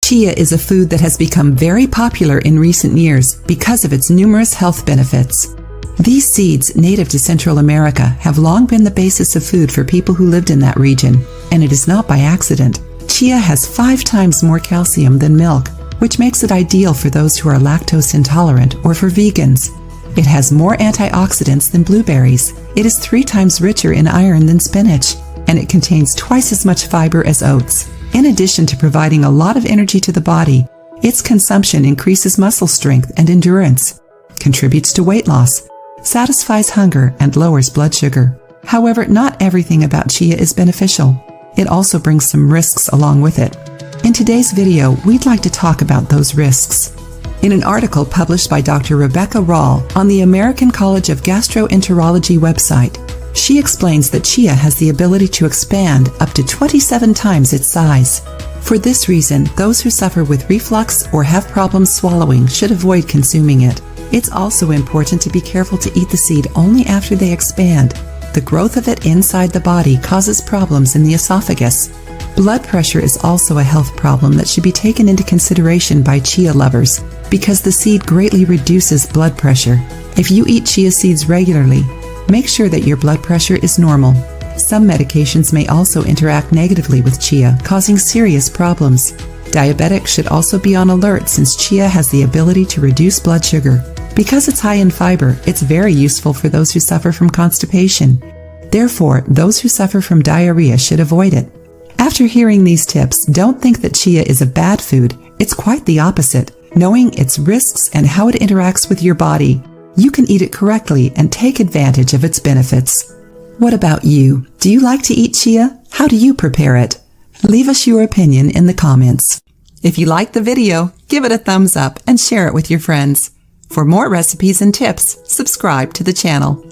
Chia is a food that has become very popular in recent years because of its numerous health benefits. These seeds, native to Central America, have long been the basis of food for people who lived in that region, and it is not by accident. Chia has 5 times more calcium than milk, which makes it ideal for those who are lactose intolerant or for vegans. It has more antioxidants than blueberries. It is 3 times richer in iron than spinach, and it contains twice as much fiber as oats. In addition to providing a lot of energy to the body, its consumption increases muscle strength and endurance, contributes to weight loss, satisfies hunger, and lowers blood sugar. However, not everything about chia is beneficial. It also brings some risks along with it. In today's video, we'd like to talk about those risks. In an article published by Dr. Rebecca Rahl on the American College of Gastroenterology website, she explains that chia has the ability to expand up to 27 times its size. For this reason, those who suffer with reflux or have problems swallowing should avoid consuming it. It's also important to be careful to eat the seed only after they expand. The growth of it inside the body causes problems in the esophagus. Blood pressure is also a health problem that should be taken into consideration by chia lovers because the seed greatly reduces blood pressure. If you eat chia seeds regularly, make sure that your blood pressure is normal. Some medications may also interact negatively with chia, causing serious problems. Diabetics should also be on alert since chia has the ability to reduce blood sugar. Because it's high in fiber, it's very useful for those who suffer from constipation. Therefore, those who suffer from diarrhea should avoid it. After hearing these tips, don't think that chia is a bad food. It's quite the opposite. Knowing its risks and how it interacts with your body, you can eat it correctly and take advantage of its benefits. What about you? Do you like to eat chia? How do you prepare it? Leave us your opinion in the comments. If you liked the video, give it a thumbs up and share it with your friends. For more recipes and tips, subscribe to the channel.